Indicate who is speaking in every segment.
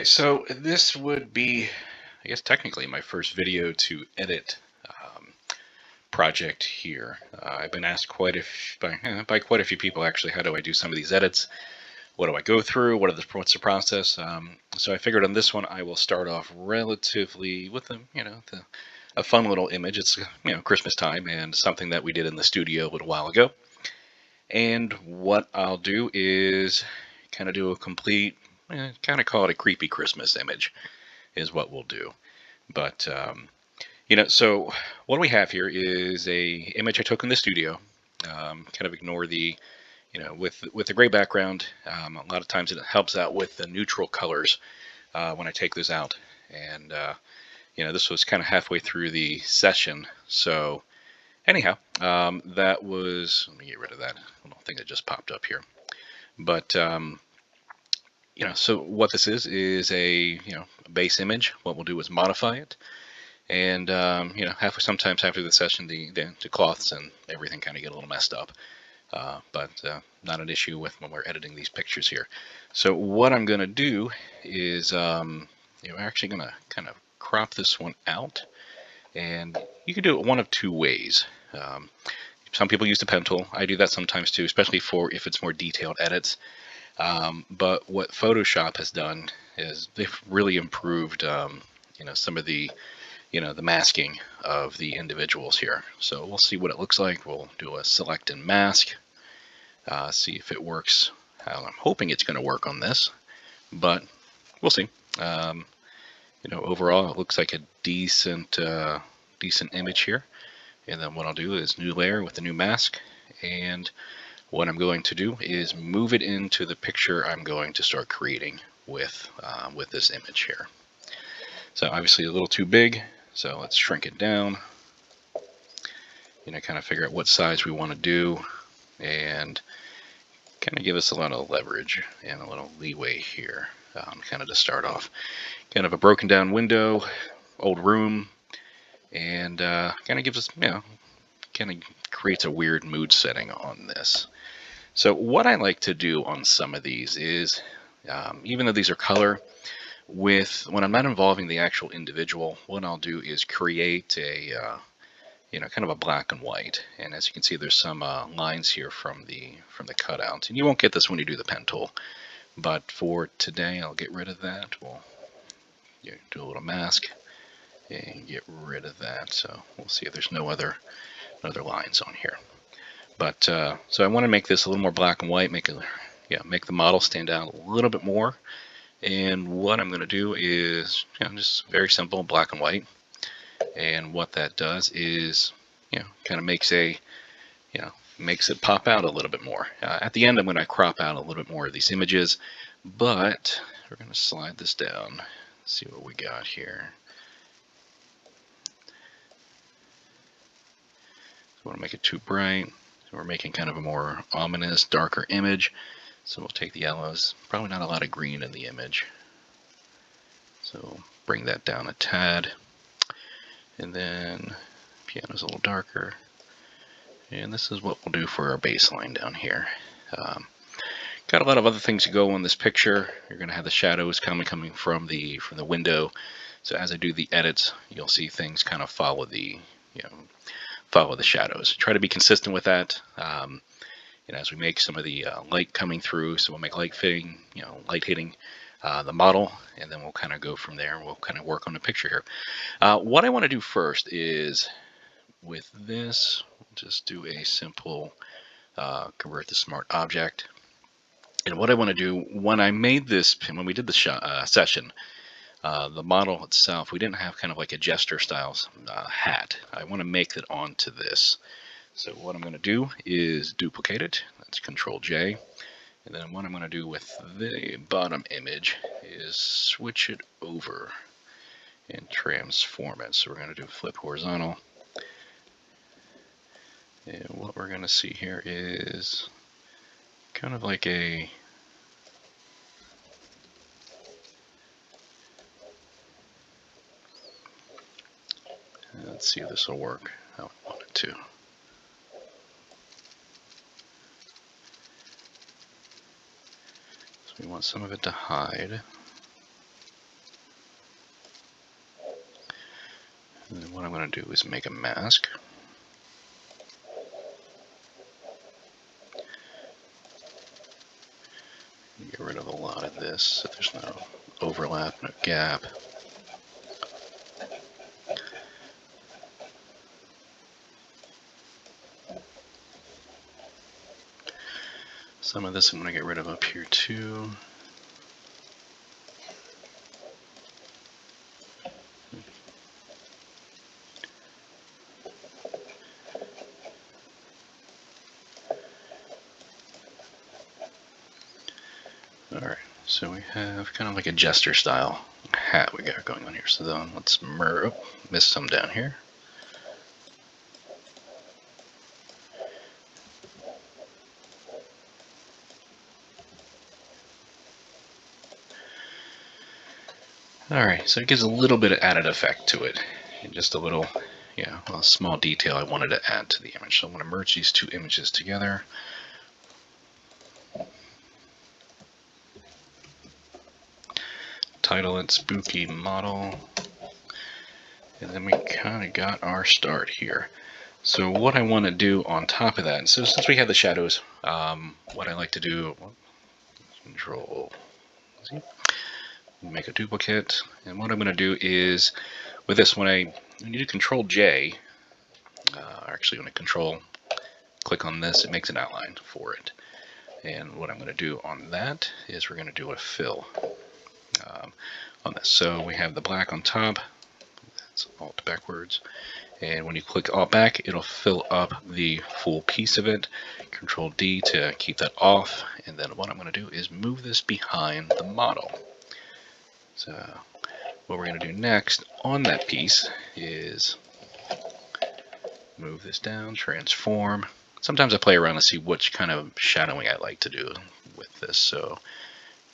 Speaker 1: Okay, so this would be, I guess, technically my first video to edit project here. I've been asked by quite a few people actually, how do I do some of these edits? What do I go through? What's the process? So I figured on this one I will start off relatively with a fun little image. It's Christmas time and something that we did in the studio a little while ago. And what I'll do is kind of do a complete, kind of call it a creepy Christmas image is what we'll do. But so what we have here is a image I took in the studio. Kind of ignore the, with the gray background. A lot of times it helps out with the neutral colors when I take this out. And this was kind of halfway through the session. So anyhow, that was. Let me get rid of that. I don't think it just popped up here. But so what this is a base image. What we'll do is modify it, and sometimes after the session, the cloths and everything kind of get a little messed up. But not an issue with when we're editing these pictures here. So what I'm going to do is we're actually going to kind of crop this one out, and you can do it one of two ways. Some people use the pen tool. I do that sometimes too, especially for if it's more detailed edits. But what Photoshop has done is they've really improved, some of the, the masking of the individuals here. So we'll see what it looks like. We'll do a select and mask, see if it works. I'm hoping it's going to work on this, but we'll see. Overall, it looks like a decent image here. And then what I'll do is new layer with the new mask, and what I'm going to do is move it into the picture I'm going to start creating with this image here. So obviously a little too big, so let's shrink it down. Kind of figure out what size we want to do, and kind of give us a lot of leverage and a little leeway here, kind of to start off. Kind of a broken down window, old room, and kind of gives us, kind of creates a weird mood setting on this. So what I like to do on some of these is, even though these are color, when I'm not involving the actual individual, what I'll do is create a, kind of a black and white. And as you can see, there's some lines here from the cutout. And you won't get this when you do the pen tool. But for today, I'll get rid of that. We'll do a little mask and get rid of that. So we'll see if there's no other lines on here. But so I want to make this a little more black and white, make the model stand out a little bit more. And what I'm going to do is just very simple black and white. And what that does is kind of makes it pop out a little bit more. At the end, I'm going to crop out a little bit more of these images, but we're going to slide this down. See what we got here. So I want to make it too bright. So we're making kind of a more ominous, darker image. So we'll take the yellows. Probably not a lot of green in the image. So bring that down a tad. And then piano's a little darker. And this is what we'll do for our baseline down here. Got a lot of other things to go on this picture. You're going to have the shadows coming from the window. So as I do the edits, you'll see things kind of follow the shadows. Try to be consistent with that. As we make some of the light coming through, so we'll make light hitting the model, and then we'll kind of go from there. We'll kind of work on the picture here. What I want to do first is with this, we'll just do a simple convert to smart object. And what I want to do when we did the session, the model itself, we didn't have kind of like a jester style hat. I want to make it onto this. So what I'm going to do is duplicate it. That's Control J. And then what I'm going to do with the bottom image is switch it over and transform it. So we're going to do flip horizontal. And what we're going to see here is kind of like a let's see if this will work. I want it to. So we want some of it to hide. And then what I'm going to do is make a mask. Get rid of a lot of this so there's no overlap, no gap. Some of this I'm going to get rid of up here too. Alright, so we have kind of like a jester style hat we got going on here. So then let's miss some down here. Alright, so it gives a little bit of added effect to it. And just a little, a small detail I wanted to add to the image. So I'm going to merge these two images together. Title it Spooky Model. And then we kind of got our start here. So what I want to do on top of that, so since we have the shadows, what I like to do, Control Z, make a duplicate. And what I'm going to do is, with this, when you do Control J, actually when I click on this, it makes an outline for it. And what I'm going to do on that is we're going to do a fill on this. So we have the black on top, that's Alt backwards, and when you click Alt back, it'll fill up the full piece of it. Control D to keep that off, and then what I'm going to do is move this behind the model. So what we're going to do next on that piece is move this down, transform. Sometimes I play around to see which kind of shadowing I like to do with this. So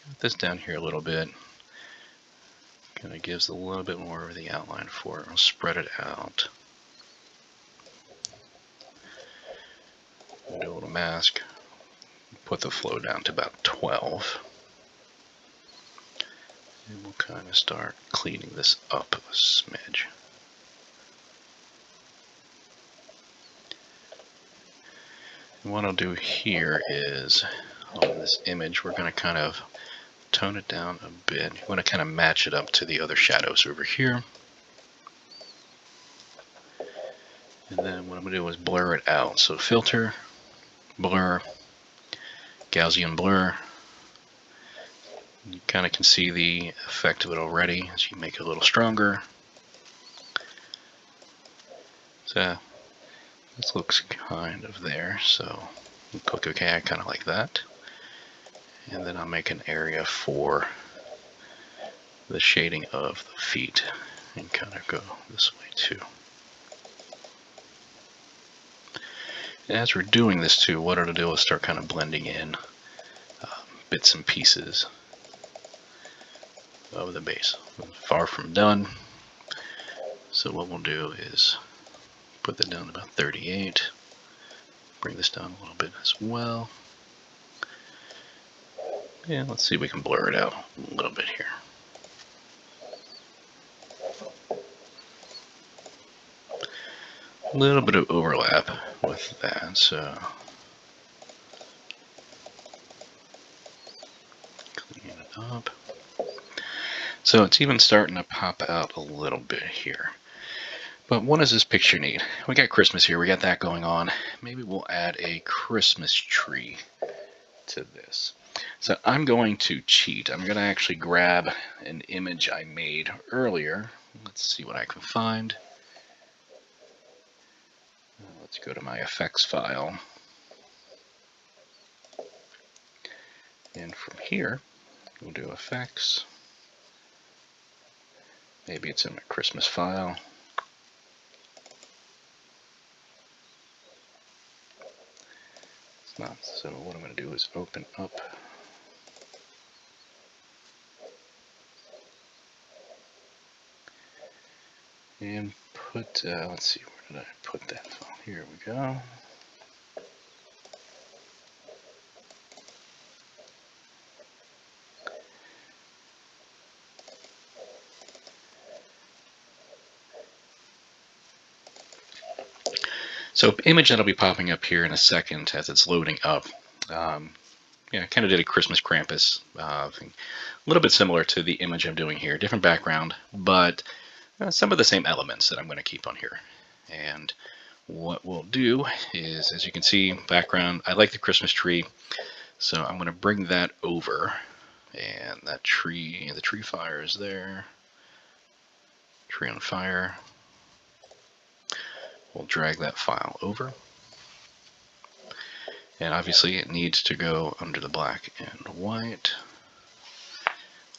Speaker 1: put this down here a little bit. Kind of gives a little bit more of the outline for it. I'll spread it out. Do a little mask. Put the flow down to about 12. And we'll kind of start cleaning this up a smidge. And what I'll do here is, on this image, we're going to kind of tone it down a bit. You want to kind of match it up to the other shadows over here. And then what I'm going to do is blur it out. So filter, blur, Gaussian blur. You kind of can see the effect of it already as you make it a little stronger. So this looks kind of there. So click OK. I kind of like that. And then I'll make an area for the shading of the feet and kind of go this way too. And as we're doing this too, what it'll do is start kind of blending in bits and pieces of the base. Far from done. So what we'll do is put that down to about 38. Bring this down a little bit as well. Yeah, let's see if we can blur it out a little bit here. A little bit of overlap with that, so clean it up. So it's even starting to pop out a little bit here. But what does this picture need? We got Christmas here, we got that going on. Maybe we'll add a Christmas tree to this. So I'm going to cheat. I'm going to actually grab an image I made earlier. Let's see what I can find. Let's go to my effects file. And from here, we'll do effects. Maybe it's in my Christmas file. It's not. So what I'm going to do is open up. And put, let's see, where did I put that file? Here we go. So image that'll be popping up here in a second as it's loading up. Yeah, I kind of did a Christmas Krampus thing. A little bit similar to the image I'm doing here. Different background, but some of the same elements that I'm going to keep on here. And what we'll do is, as you can see, background, I like the Christmas tree. So I'm going to bring that over. And that tree, the tree fire is there. Tree on fire. We'll drag that file over. And obviously it needs to go under the black and white.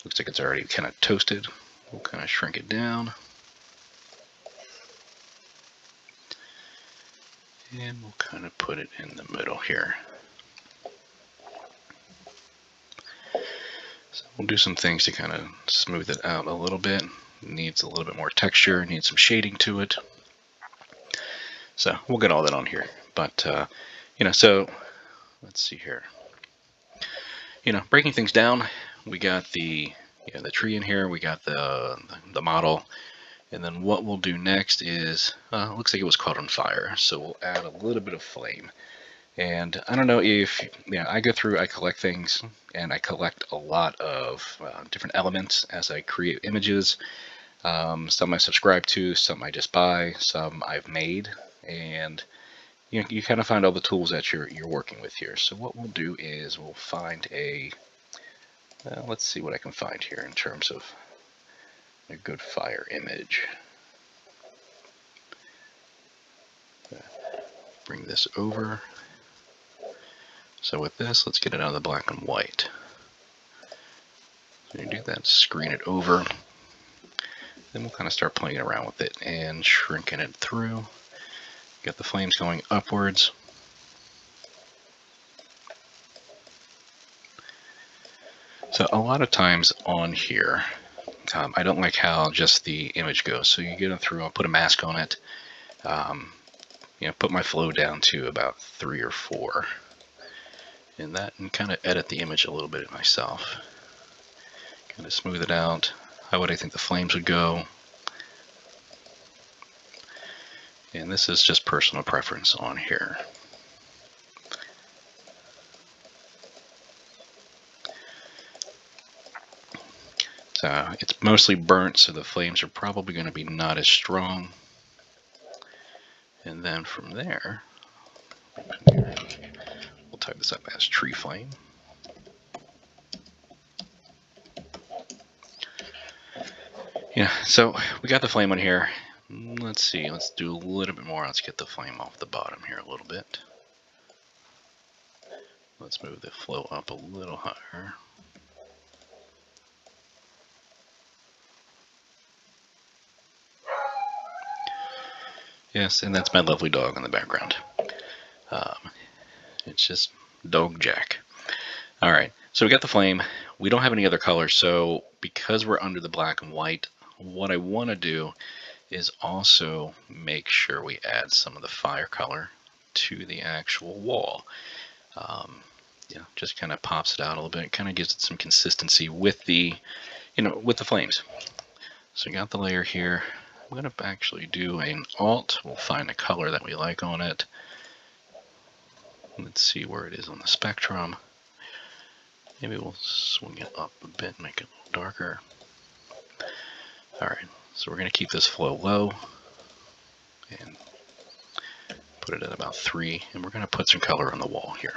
Speaker 1: Looks like it's already kind of toasted. We'll kind of shrink it down. And we'll kind of put it in the middle here. So we'll do some things to kind of smooth it out a little bit. It needs a little bit more texture, needs some shading to it. So we'll get all that on here. But, so let's see here. Breaking things down, we got the tree in here, we got the model, and then what we'll do next is, looks like it was caught on fire, so we'll add a little bit of flame. And I don't know if, I go through, I collect things, and I collect a lot of different elements as I create images. Some I subscribe to, some I just buy, some I've made, and you kind of find all the tools that you're working with here. So what we'll do is we'll find a, let's see what I can find here in terms of a good fire image. Bring this over. So with this, let's get it out of the black and white. So you do that, screen it over. Then we'll kind of start playing around with it and shrinking it through. Get the flames going upwards. So a lot of times on here, I don't like how just the image goes. So you get it through, I'll put a mask on it. Put my flow down to about 3 or 4. And kind of edit the image a little bit myself. Kind of smooth it out. How would I think the flames would go? And this is just personal preference on here. So it's mostly burnt, so the flames are probably going to be not as strong. And then from there, we'll type this up as tree flame. So we got the flame on here. Let's see, let's do a little bit more. Let's get the flame off the bottom here a little bit. Let's move the flow up a little higher. Yes, and that's my lovely dog in the background. It's just Dog Jack. All right, so we got the flame. We don't have any other colors, so because we're under the black and white, what I want to do is also make sure we add some of the fire color to the actual wall. Just kind of pops it out a little bit. It kind of gives it some consistency with the, with the flames. So we got the layer here. I'm going to actually do an alt. We'll find a color that we like on it. Let's see where it is on the spectrum. Maybe we'll swing it up a bit, make it a little darker. All right, so we're going to keep this flow low and put it at about 3, and we're going to put some color on the wall here.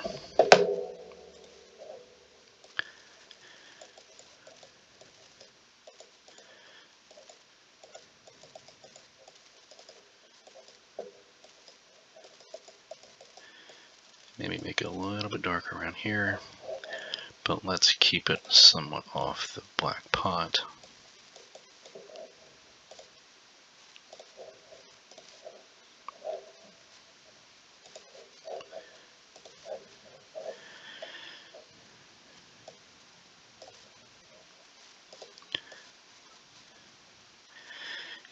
Speaker 1: Maybe make it a little bit darker around here, but let's keep it somewhat off the black pot.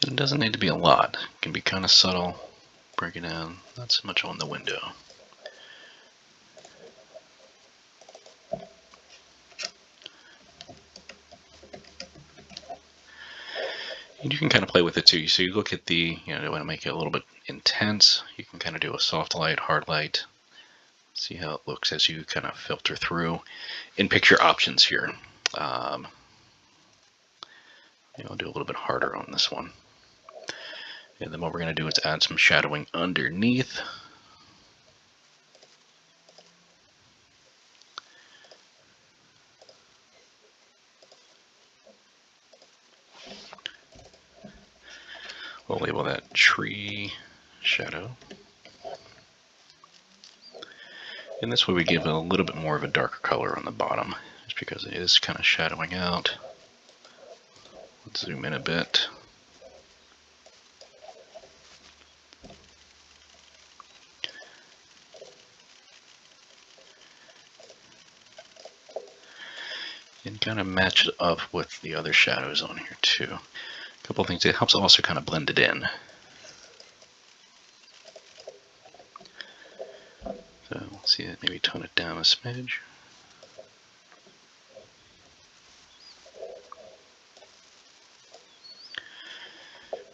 Speaker 1: It doesn't need to be a lot. It can be kind of subtle. Break it down, not so much on the window. And you can kind of play with it too. So you look at the, you want to make it a little bit intense. You can kind of do a soft light, hard light. See how it looks as you kind of filter through. In picture options here. I'll do a little bit harder on this one. And then what we're going to do is add some shadowing underneath. We'll label that tree shadow. And this way we give it a little bit more of a darker color on the bottom, just because it is kind of shadowing out. Let's zoom in a bit. And kind of match it up with the other shadows on here too. A couple of things, it helps also kind of blend it in. So we'll see it, maybe tone it down a smidge.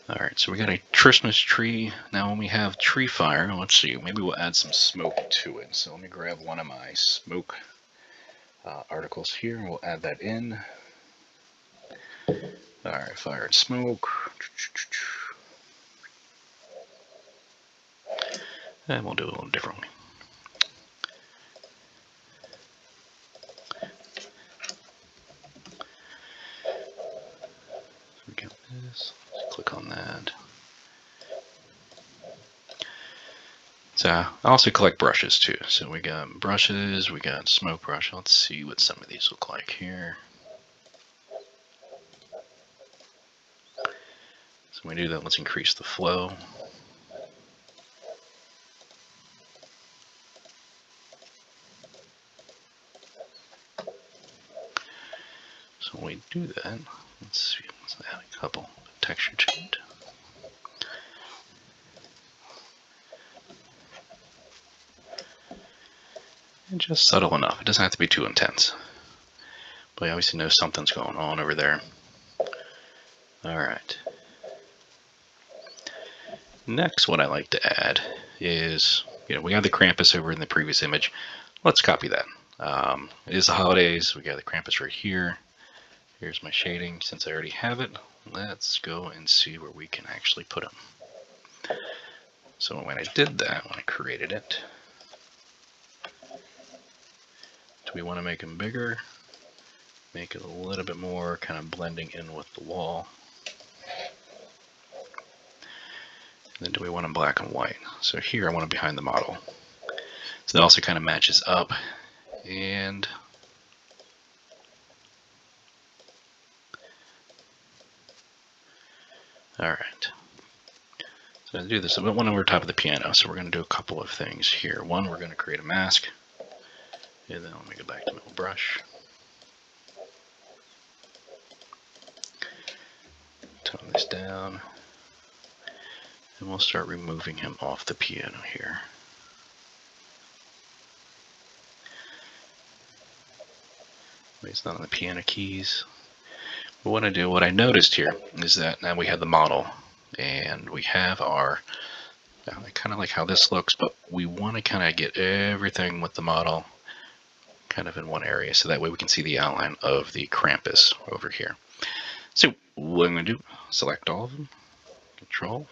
Speaker 1: Alright, so we got a Christmas tree. Now when we have tree fire, let's see, maybe we'll add some smoke to it. So let me grab one of my smoke articles here, and we'll add that in. Alright, fire and smoke. And we'll do it a little differently. So we got this. Let's click on that. So I also collect brushes too. So we got brushes, we got smoke brush. Let's see what some of these look like here. So when we do that, let's increase the flow. So when we do that, let's see, let's add a couple texture to it. And just subtle enough. It doesn't have to be too intense. But you obviously know something's going on over there. Alright. Next, what I like to add is, we have the Krampus over in the previous image. Let's copy that. It is the holidays. We got the Krampus right here. Here's my shading. Since I already have it, let's go and see where we can actually put them. So when I did that, when I created it, do we want to make them bigger? Make it a little bit more kind of blending in with the wall. And then do we want them black and white? So here I want them behind the model. So that also kind of matches up. And alright. So to do this, I want over top of the piano. So we're going to do a couple of things here. One, we're going to create a mask. And then let me go back to my brush. Tone this down. And we'll start removing him off the piano here. He's not on the piano keys. But what I noticed here is that now we have the model and we have our, I kind of like how this looks, but we want to kind of get everything with the model kind of in one area, so that way we can see the outline of the Krampus over here. So what I'm going to do, select all of them, Control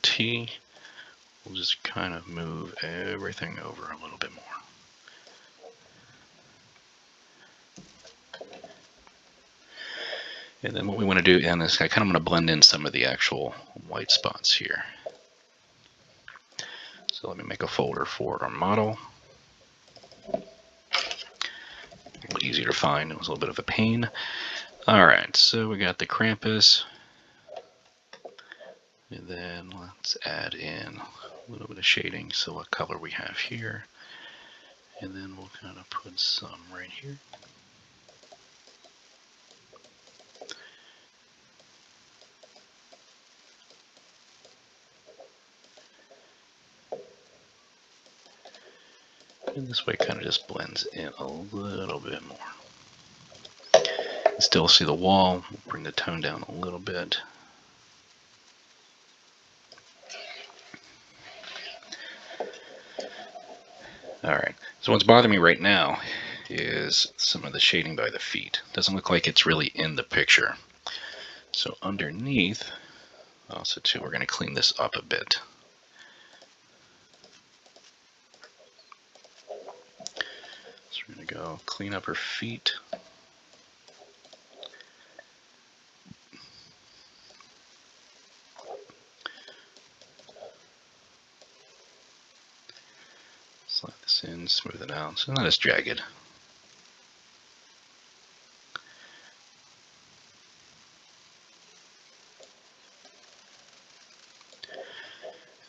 Speaker 1: T, we'll just kind of move everything over a little bit more. And then what we want to do, and this, I kind of want to blend in some of the actual white spots here. So let me make a folder for our model. A little easier to find. It was a little bit of a pain. Alright, so we got the Krampus. And then let's add in a little bit of shading, so what color we have here. And then we'll kind of put some right here. And this way kind of just blends in a little bit more. still see the wall. We'll bring the tone down a little bit. Alright, so what's bothering me right now is some of the shading by the feet. Doesn't look like it's really in the picture. So underneath, also too, we're going to clean this up a bit. So we're going to go clean up her feet. Slide this in, smooth it out, so not as jagged.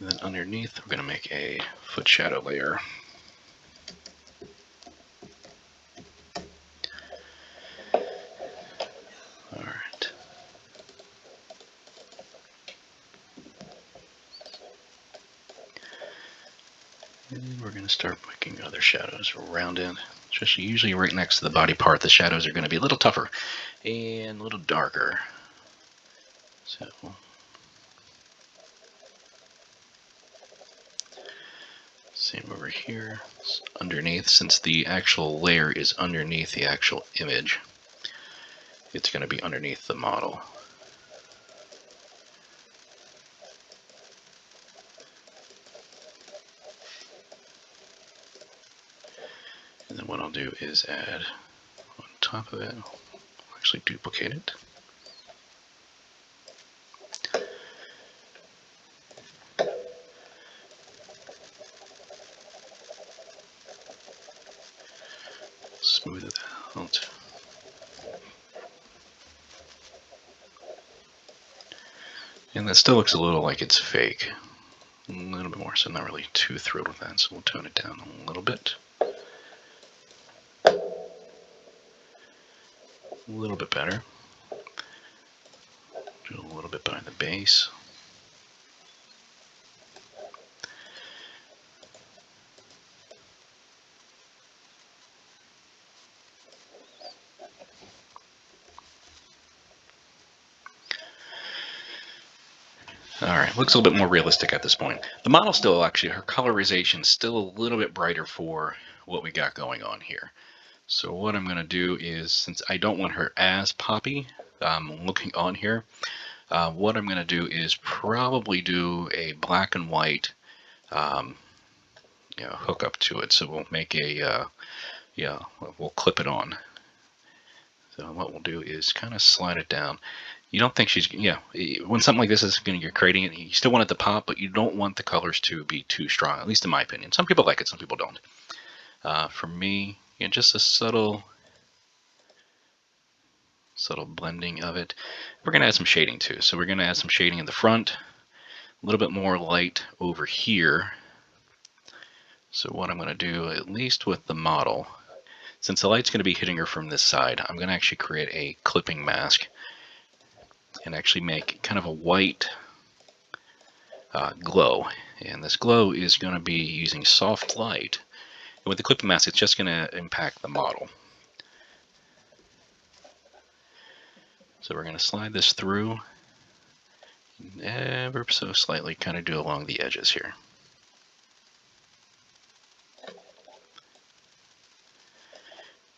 Speaker 1: And then underneath, we're going to make a foot shadow layer. Alright. And we're going to start making other shadows around it. Especially usually right next to the body part, the shadows are going to be a little tougher and a little darker. So same over here, underneath, since the actual layer is underneath the actual image, it's going to be underneath the model. And then what I'll do is add on top of it, I'll actually duplicate it. Smooth it out. And that still looks a little like it's fake. A little bit more, so I'm not really too thrilled with that, so we'll tone it down a little bit. A little bit better. Do a little bit behind the base. Alright, looks a little bit more realistic at this point. The model still, actually, her colorization is still a little bit brighter for what we got going on here. So what I'm going to do is, since I don't want her as poppy looking on here, what I'm going to do is probably do a black and white hook up to it. So we'll make a, we'll clip it on. So what we'll do is kind of slide it down. You don't think she's, when something like this is going to, you're creating it, you still want it to pop, but you don't want the colors to be too strong, at least in my opinion. Some people like it, some people don't. For me, just a subtle blending of it. We're going to add some shading too. So we're going to add some shading in the front, a little bit more light over here. So what I'm going to do, at least with the model, since the light's going to be hitting her from this side, I'm going to actually create a clipping mask and actually make kind of a white glow. And this glow is going to be using soft light. And with the clipping mask, it's just going to impact the model. So we're going to slide this through, ever so slightly, kind of do along the edges here.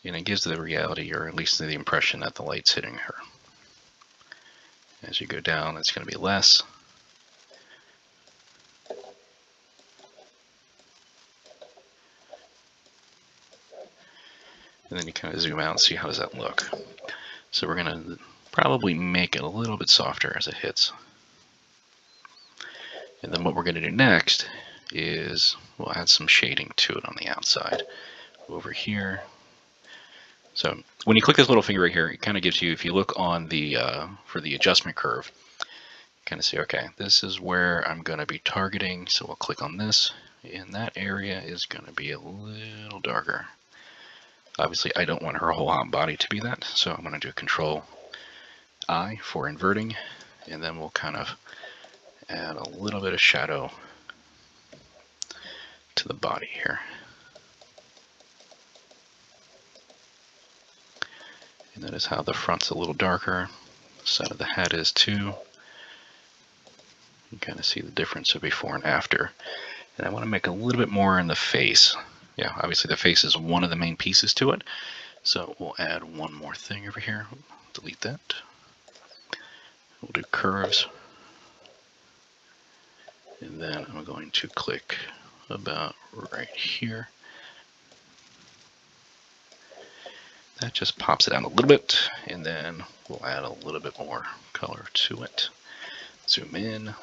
Speaker 1: And it gives the reality, or at least the impression, that the light's hitting her. As you go down, it's going to be less. And then you kind of zoom out and see how does that look. So we're going to probably make it a little bit softer as it hits. And then what we're going to do next is we'll add some shading to it on the outside. Over here. So when you click this little finger right here, it kind of gives you, if you look on the, for the adjustment curve, kind of see, okay, this is where I'm going to be targeting. So we'll click on this, and that area is going to be a little darker. Obviously, I don't want her whole body to be that, so I'm going to do Control I for inverting, and then we'll kind of add a little bit of shadow to the body here. And that is how the front's a little darker. The side of the hat is too. You kind of see the difference of before and after. And I want to make a little bit more in the face. Yeah, obviously the face is one of the main pieces to it. So we'll add one more thing over here. Delete that. We'll do curves. And then I'm going to click about right here. That just pops it out a little bit, and then we'll add a little bit more color to it. Zoom in.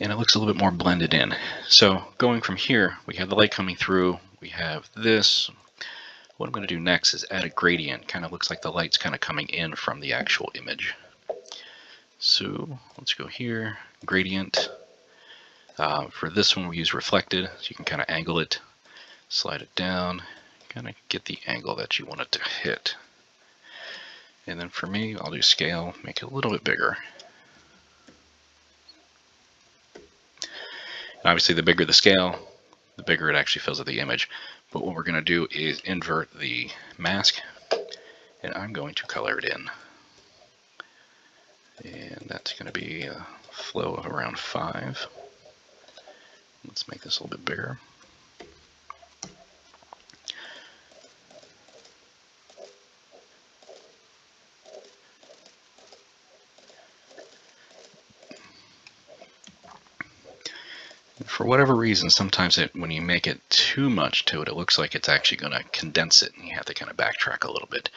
Speaker 1: And it looks a little bit more blended in. So going from here, we have the light coming through, we have this. What I'm going to do next is add a gradient. Kind of looks like the light's kind of coming in from the actual image. So let's go here, gradient. For this one we use reflected, so you can kind of angle it, slide it down, kind of get the angle that you want it to hit. And then for me, I'll do scale, make it a little bit bigger. And obviously the bigger the scale, the bigger it actually fills up the image. But what we're going to do is invert the mask, and I'm going to color it in. And that's going to be a flow of around 5. Let's make this a little bit bigger. For whatever reason, sometimes when you make it too much to it, it looks like it's actually going to condense it, and you have to kind of backtrack a little bit.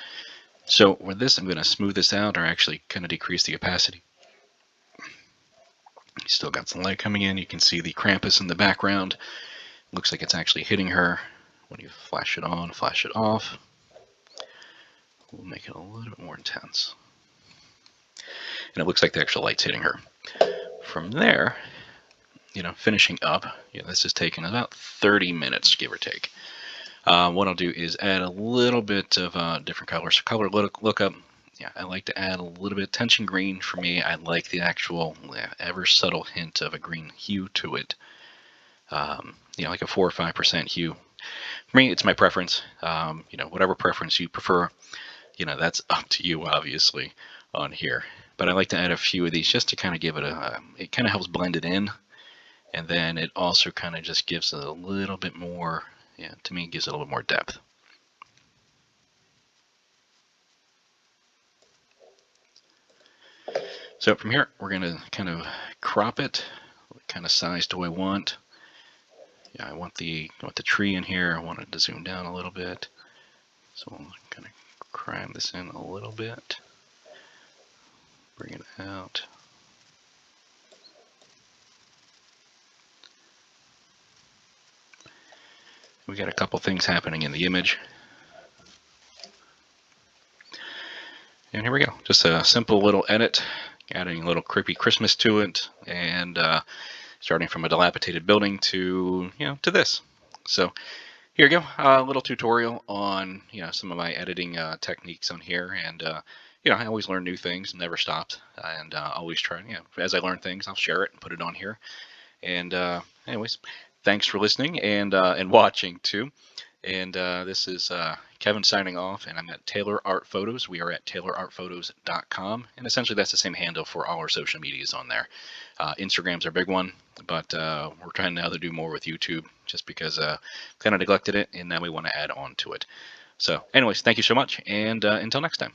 Speaker 1: So with this, I'm going to smooth this out, or actually kind of decrease the opacity. You still got some light coming in. You can see the Krampus in the background. Looks like it's actually hitting her. When you flash it on, flash it off, we'll make it a little bit more intense. And it looks like the actual light's hitting her. From there, finishing up, this has taken about 30 minutes, give or take. What I'll do is add a little bit of different colors. So color lookup, I like to add a little bit of tension green. For me, I like the actual ever subtle hint of a green hue to it. Like a 4 or 5% hue. For me, it's my preference. Whatever preference you prefer, that's up to you, obviously, on here. But I like to add a few of these just to kind of give it it kind of helps blend it in. And then it also kind of just gives it a little bit more, to me, it gives it a little more depth. So from here, we're going to kind of crop it. What kind of size do I want? I want the tree in here. I want it to zoom down a little bit. So I'm kind of cram this in a little bit. Bring it out. We got a couple things happening in the image. And here we go. Just a simple little edit, adding a little creepy Christmas to it, and starting from a dilapidated building to to this. So here you go, a little tutorial on some of my editing techniques on here, and I always learn new things, never stopped, and always try. As I learn things, I'll share it and put it on here. And anyways, thanks for listening and watching too. And this is Kevin signing off, and I'm at Taylor Art Photos. We are at taylorartphotos.com, and essentially that's the same handle for all our social medias on there. Instagram's our big one, but we're trying now to do more with YouTube just because kind of neglected it, and now we want to add on to it. So anyways, thank you so much, and until next time.